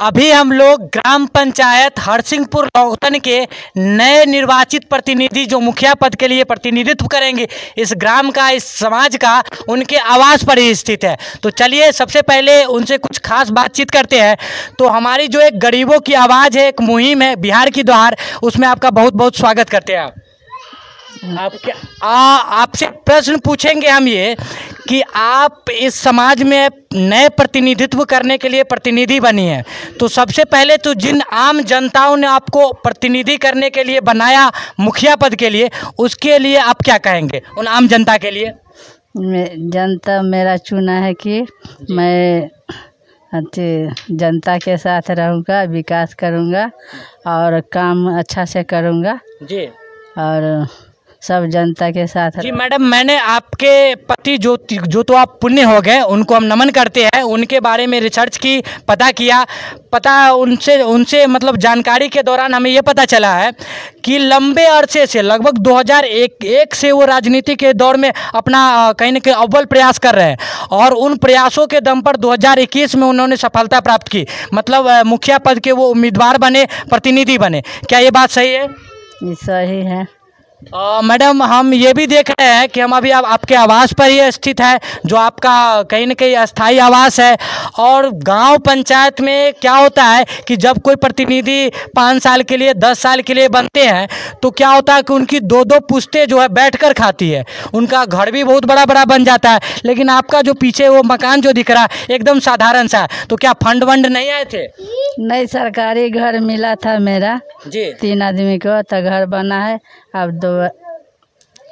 अभी हम लोग ग्राम पंचायत हरसिंहपुर लौहतन के नए निर्वाचित प्रतिनिधि जो मुखिया पद के लिए प्रतिनिधित्व करेंगे इस ग्राम का, इस समाज का, उनके आवास पर ही स्थित है। तो चलिए सबसे पहले उनसे कुछ खास बातचीत करते हैं। तो हमारी जो एक गरीबों की आवाज़ है, एक मुहिम है बिहार की दोहार, उसमें आपका बहुत बहुत स्वागत करते हैं। आपसे प्रश्न पूछेंगे हम ये कि आप इस समाज में नए प्रतिनिधित्व करने के लिए प्रतिनिधि बनी हैं, तो सबसे पहले तो जिन आम जनताओं ने आपको प्रतिनिधि करने के लिए बनाया मुखिया पद के लिए, उसके लिए आप क्या कहेंगे उन आम जनता के लिए? जनता मेरा चुना है कि मैं जनता के साथ रहूँगा, विकास करूँगा और काम अच्छा से करूँगा जी, और सब जनता के साथ। जी मैडम, मैंने आपके पति जो तो आप पुण्य हो गए, उनको हम नमन करते हैं, उनके बारे में रिसर्च की, पता उनसे मतलब जानकारी के दौरान हमें ये पता चला है कि लंबे अरसे से लगभग 2001 से वो राजनीति के दौर में अपना कहीं न कहीं अव्वल प्रयास कर रहे हैं और उन प्रयासों के दम पर 2021 में उन्होंने सफलता प्राप्त की, मतलब मुखिया पद के वो उम्मीदवार बने, प्रतिनिधि बने। क्या ये बात सही है? ये सही है। मैडम, हम ये भी देख रहे हैं कि हम अभी आपके आवास पर ही स्थित है, जो आपका कहीं न कहीं अस्थाई आवास है। और गांव पंचायत में क्या होता है कि जब कोई प्रतिनिधि 5 साल के लिए, 10 साल के लिए बनते हैं, तो क्या होता है कि उनकी 2-2 पुश्तें जो है बैठकर खाती है, उनका घर भी बहुत बड़ा बड़ा बन जाता है। लेकिन आपका जो पीछे वो मकान जो दिख रहा है एकदम साधारण सा है, तो क्या फंड वंड नहीं आए थे? नहीं, सरकारी घर मिला था मेरा जी, 3 आदमी को, तो घर बना है। अब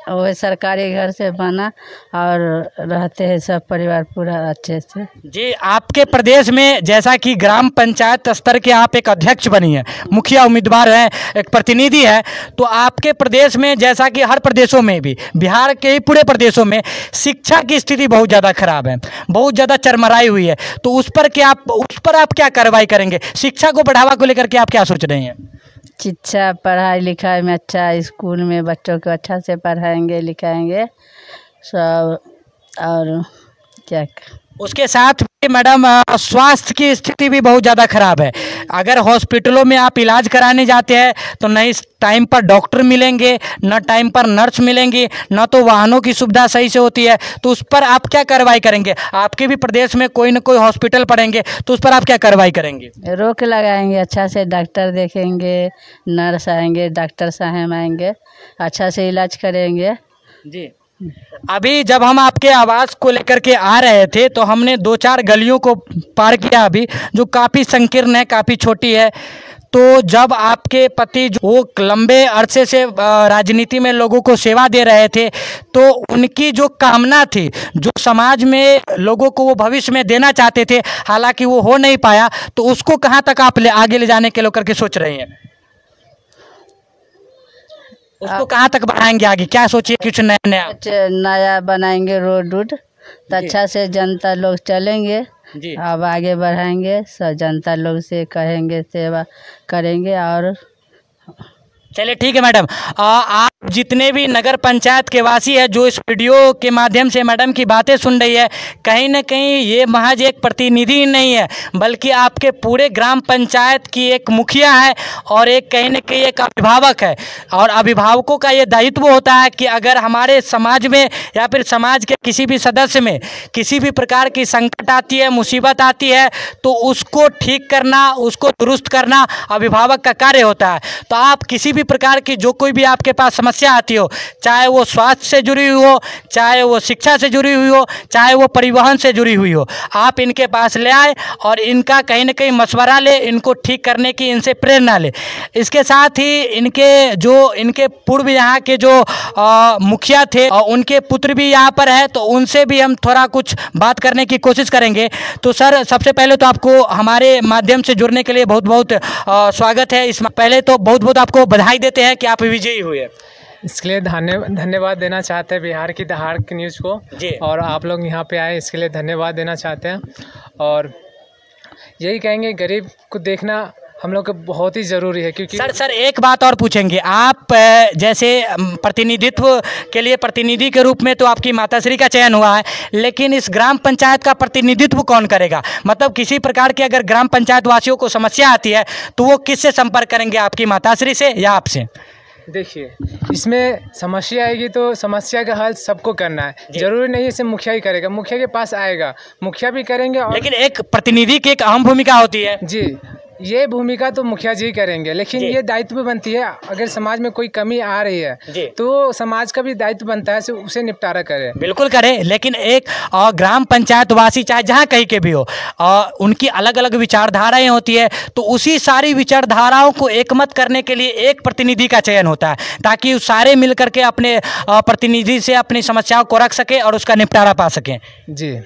वो सरकारी घर से बना और रहते हैं सब परिवार पूरा अच्छे से। जी, आपके प्रदेश में जैसा कि ग्राम पंचायत स्तर के आप एक अध्यक्ष बनी है, मुखिया उम्मीदवार हैं, एक प्रतिनिधि है, तो आपके प्रदेश में जैसा कि हर प्रदेशों में भी, बिहार के ही पूरे प्रदेशों में शिक्षा की स्थिति बहुत ज़्यादा खराब है, बहुत ज़्यादा चरमराई हुई है। तो उस पर आप क्या कार्रवाई करेंगे? शिक्षा को बढ़ावा को लेकर के आप क्या सोच रहे हैं? शिक्षा, पढ़ाई लिखाई में अच्छा, स्कूल में बच्चों को अच्छा से पढ़ाएंगे लिखाएंगे सब। और क्या उसके साथ भी मैडम स्वास्थ्य की स्थिति भी बहुत ज़्यादा ख़राब है। अगर हॉस्पिटलों में आप इलाज कराने जाते हैं तो नहीं टाइम पर डॉक्टर मिलेंगे, न टाइम पर नर्स मिलेंगी, न तो वाहनों की सुविधा सही से होती है। तो उस पर आप क्या कार्रवाई करेंगे? आपके भी प्रदेश में कोई न कोई हॉस्पिटल पड़ेंगे, तो उस पर आप क्या कार्रवाई करेंगे? रोक लगाएंगे, अच्छा से डॉक्टर देखेंगे, नर्स आएंगे, डॉक्टर साहब आएंगे, अच्छा से इलाज करेंगे। जी, अभी जब हम आपके आवास को लेकर के आ रहे थे तो हमने 2-4 गलियों को पार किया अभी, जो काफ़ी संकीर्ण है, काफ़ी छोटी है। तो जब आपके पति जो वो लंबे अरसे से राजनीति में लोगों को सेवा दे रहे थे, तो उनकी जो कामना थी, जो समाज में लोगों को वो भविष्य में देना चाहते थे, हालांकि वो हो नहीं पाया, तो उसको कहाँ तक आप आगे ले जाने के लेकर के सोच रहे हैं? उसको कहाँ तक बढ़ाएंगे आगे? क्या सोचिए कुछ नया बनाएंगे रोड वोड, तो अच्छा से जनता लोग चलेंगे जी। अब आगे बढ़ाएंगे, सब जनता लोग से कहेंगे, सेवा करेंगे। और चलिए ठीक है मैडम, आप जितने भी नगर पंचायत के वासी हैं जो इस वीडियो के माध्यम से मैडम की बातें सुन रही है, कहीं ना कहीं ये महज एक प्रतिनिधि नहीं है, बल्कि आपके पूरे ग्राम पंचायत की एक मुखिया है और एक कहीं ना कहीं एक अभिभावक है। और अभिभावकों का ये दायित्व होता है कि अगर हमारे समाज में या फिर समाज के किसी भी सदस्य में किसी भी प्रकार की संकट आती है, मुसीबत आती है, तो उसको ठीक करना, उसको दुरुस्त करना अभिभावक का कार्य होता है। तो आप किसी भी प्रकार की जो कोई भी आपके पास समस्या आती हो, चाहे वो स्वास्थ्य से जुड़ी हुई हो, चाहे वो शिक्षा से जुड़ी हुई हो, चाहे वो परिवहन से जुड़ी हुई हो, आप इनके पास ले आए और इनका कहीं ना कहीं मशवरा ले, इनको ठीक करने की इनसे प्रेरणा ले। इसके साथ ही इनके पूर्व यहाँ के जो मुखिया थे और उनके पुत्र भी यहाँ पर है, तो उनसे भी हम थोड़ा कुछ बात करने की कोशिश करेंगे। तो सर, सबसे पहले तो आपको हमारे माध्यम से जुड़ने के लिए बहुत बहुत स्वागत है। इसमें पहले तो बहुत बहुत आपको बधाई देते हैं कि आप विजयी हुए। इसके लिए धन्यवाद देना चाहते हैं बिहार की दहाड़ की न्यूज़ को जी। और आप लोग यहाँ पे आए, इसके लिए धन्यवाद देना चाहते हैं। और यही कहेंगे, गरीब को देखना हम लोग को बहुत ही ज़रूरी है। क्योंकि सर एक बात और पूछेंगे, आप जैसे प्रतिनिधित्व के लिए प्रतिनिधि के रूप में तो आपकी माताश्री का चयन हुआ है, लेकिन इस ग्राम पंचायत का प्रतिनिधित्व कौन करेगा? मतलब किसी प्रकार की अगर ग्राम पंचायत वासियों को समस्या आती है तो वो किससे संपर्क करेंगे, आपकी माताश्री से या आपसे? देखिए, इसमें समस्या आएगी तो समस्या का हल सबको करना है, जरूरी नहीं है सिर्फ मुखिया ही करेगा, मुखिया के पास आएगा, मुखिया भी करेंगे और लेकिन एक प्रतिनिधि की एक अहम भूमिका होती है। जी, ये भूमिका तो मुखिया जी करेंगे, लेकिन ये दायित्व भी बनती है अगर समाज में कोई कमी आ रही है तो समाज का भी दायित्व बनता है उसे निपटारा करे। बिल्कुल करे, लेकिन एक ग्राम पंचायत वासी चाहे जहाँ कहीं के भी हो, उनकी अलग अलग विचारधाराएं होती है, तो उसी सारी विचारधाराओं को एकमत करने के लिए एक प्रतिनिधि का चयन होता है, ताकि सारे मिल करके अपने प्रतिनिधि से अपनी समस्याओं को रख सके और उसका निपटारा पा सकें। जी,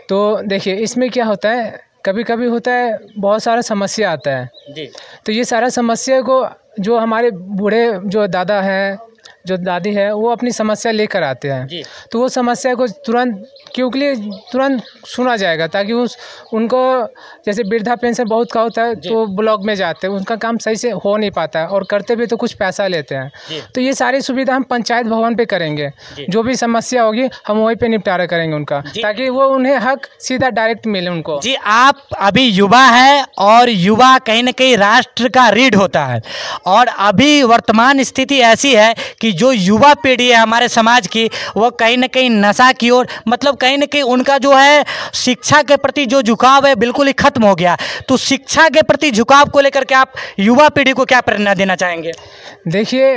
तो देखिए इसमें क्या होता है, कभी कभी होता है बहुत सारा समस्या आता है जी, तो ये सारा समस्या को जो हमारे बूढ़े जो दादा हैं जो दादी है वो अपनी समस्या लेकर आते हैं, तो वो समस्या को तुरंत तुरंत सुना जाएगा, ताकि उनको जैसे वृद्धा पेंशन बहुत का होता है तो ब्लॉक में जाते हैं, उनका काम सही से हो नहीं पाता है और करते भी तो कुछ पैसा लेते हैं, तो ये सारी सुविधा हम पंचायत भवन पे करेंगे, जो भी समस्या होगी हम वहीं पे निपटारा करेंगे उनका, ताकि वो उन्हें हक सीधा डायरेक्ट मिले उनको। जी, आप अभी युवा है और युवा कहीं ना कहीं राष्ट्र का रीढ़ होता है, और अभी वर्तमान स्थिति ऐसी है कि जो युवा पीढ़ी है हमारे समाज की वो कहीं ना कहीं नशा की ओर, मतलब कहीं ना कहीं उनका जो है शिक्षा के प्रति जो झुकाव है बिल्कुल ही खत्म हो गया। तो शिक्षा के प्रति झुकाव को लेकर के आप युवा पीढ़ी को क्या प्रेरणा देना चाहेंगे? देखिए,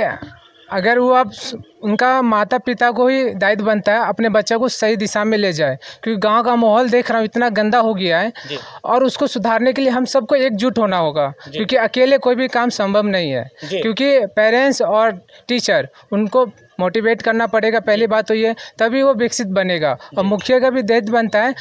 अगर वो आप उनका माता पिता को ही दायित्व बनता है अपने बच्चा को सही दिशा में ले जाए, क्योंकि गांव का माहौल देख रहा हूँ इतना गंदा हो गया है और उसको सुधारने के लिए हम सबको एकजुट होना होगा, क्योंकि अकेले कोई भी काम संभव नहीं है, क्योंकि पेरेंट्स और टीचर उनको मोटिवेट करना पड़ेगा, पहली बात तो ये, तभी वो विकसित बनेगा। और मुखिया का भी दायित्व बनता है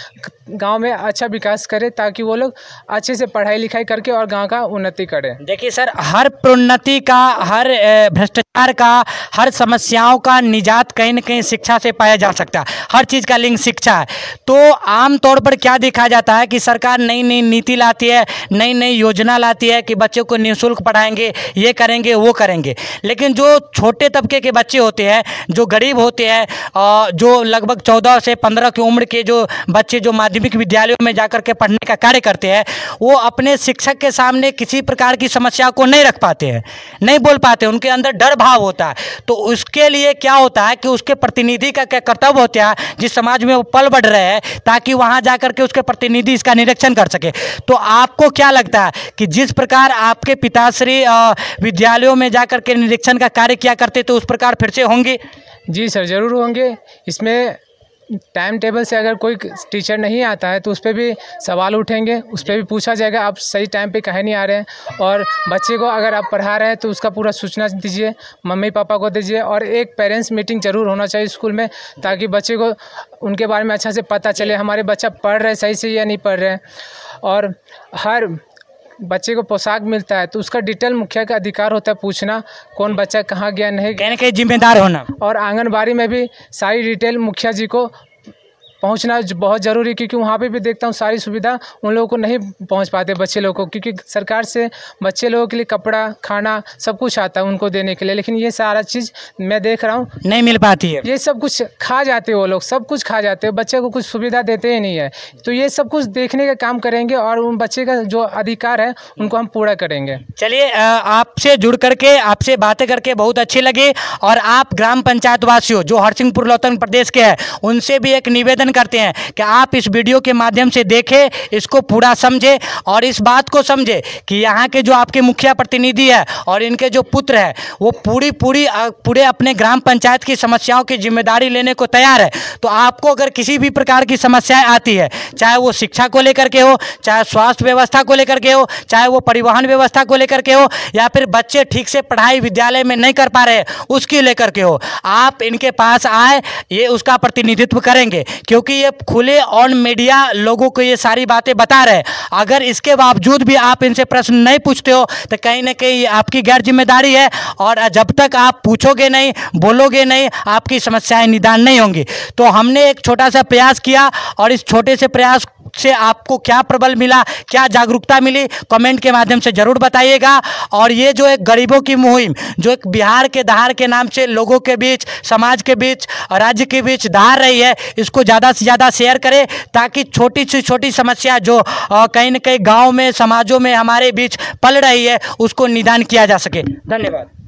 गांव में अच्छा विकास करे, ताकि वो लोग अच्छे से पढ़ाई लिखाई करके और गांव का उन्नति करें। देखिए सर, हर प्रोन्नति का, हर भ्रष्टाचार का, हर समस्याओं का निजात कहीं न कहीं शिक्षा से पाया जा सकता है, हर चीज़ का लिंक शिक्षा है। तो आमतौर पर क्या देखा जाता है कि सरकार नई नई नीति लाती है, नई नई योजना लाती है कि बच्चों को निःशुल्क पढ़ाएंगे, ये करेंगे वो करेंगे, लेकिन जो छोटे तबके के बच्चे होते हैं, जो गरीब होते हैं, जो लगभग 14 से 15 की उम्र के जो बच्चे जो माध्यमिक विद्यालयों में जाकर के पढ़ने का कार्य करते हैं, वो अपने शिक्षक के सामने किसी प्रकार की समस्या को नहीं रख पाते हैं, नहीं बोल पाते, उनके अंदर डर भाव होता है। तो उसके लिए क्या होता है कि उसके प्रतिनिधि का क्या कर्तव्य होता है, जिस समाज में वो पल बढ़ रहे हैं, ताकि वहाँ जाकर के उसके प्रतिनिधि इसका निरीक्षण कर सके। तो आपको क्या लगता है कि जिस प्रकार आपके पिताश्री विद्यालयों में जाकर के निरीक्षण का कार्य किया करते, तो उस प्रकार फिर से होंगे? जी सर, ज़रूर होंगे। इसमें टाइम टेबल से अगर कोई टीचर नहीं आता है तो उस पर भी सवाल उठेंगे, उस पर भी पूछा जाएगा आप सही टाइम पे काहे नहीं आ रहे हैं, और बच्चे को अगर आप पढ़ा रहे हैं तो उसका पूरा सूचना दीजिए, मम्मी पापा को दीजिए, और एक पेरेंट्स मीटिंग ज़रूर होना चाहिए स्कूल में, ताकि बच्चे को उनके बारे में अच्छा से पता चले हमारे बच्चा पढ़ रहे सही से या नहीं पढ़ रहे हैं। और हर बच्चे को पोशाक मिलता है तो उसका डिटेल मुखिया का अधिकार होता है पूछना, कौन बच्चा कहाँ गया नहीं, कहने के जिम्मेदार होना। और आंगनबाड़ी में भी सारी डिटेल मुखिया जी को पहुंचना बहुत ज़रूरी, क्योंकि वहाँ पे भी देखता हूँ सारी सुविधा उन लोगों को नहीं पहुँच पाते बच्चे लोगों को, क्योंकि सरकार से बच्चे लोगों के लिए कपड़ा खाना सब कुछ आता है उनको देने के लिए, लेकिन ये सारा चीज़ मैं देख रहा हूँ नहीं मिल पाती है। ये सब कुछ खा जाते हैं वो लोग, सब कुछ खा जाते हैं, बच्चे को कुछ सुविधा देते ही नहीं है। तो ये सब कुछ देखने का काम करेंगे और उन बच्चे का जो अधिकार है उनको हम पूरा करेंगे। चलिए, आपसे जुड़ करके, आपसे बातें करके बहुत अच्छी लगी, और आप ग्राम पंचायत वासियों जो हरसिंहपुर लोतन प्रदेश के हैं उनसे भी एक निवेदन करते हैं कि आप इस वीडियो के माध्यम से देखें, इसको पूरा समझें और इस बात को समझें कि यहाँ के जो आपके मुखिया प्रतिनिधि है और इनके जो पुत्र है वो पूरे अपने ग्राम पंचायत की समस्याओं की जिम्मेदारी लेने को तैयार है। तो आपको अगर किसी भी प्रकार की समस्याएं आती है, चाहे वो शिक्षा को लेकर के हो, चाहे स्वास्थ्य व्यवस्था को लेकर के हो, चाहे वो परिवहन व्यवस्था को लेकर के हो, या फिर बच्चे ठीक से पढ़ाई विद्यालय में नहीं कर पा रहे उसकी लेकर के हो, आप इनके पास आए, ये उसका प्रतिनिधित्व करेंगे, क्योंकि ये खुले ऑन मीडिया लोगों को ये सारी बातें बता रहे हैं। अगर इसके बावजूद भी आप इनसे प्रश्न नहीं पूछते हो तो कहीं ना कहीं आपकी गैर जिम्मेदारी है, और जब तक आप पूछोगे नहीं, बोलोगे नहीं, आपकी समस्याएं निदान नहीं होंगी। तो हमने एक छोटा सा प्रयास किया और इस छोटे से प्रयास से आपको क्या प्रबल मिला, क्या जागरूकता मिली, कमेंट के माध्यम से ज़रूर बताइएगा। और ये जो एक गरीबों की मुहिम जो एक बिहार के दहाड़ के नाम से लोगों के बीच, समाज के बीच, राज्य के बीच दहाड़ रही है, इसको ज़्यादा से ज़्यादा शेयर करें ताकि छोटी से छोटी समस्या जो कहीं न कहीं गाँव में, समाजों में हमारे बीच पल रही है, उसको निदान किया जा सके। धन्यवाद।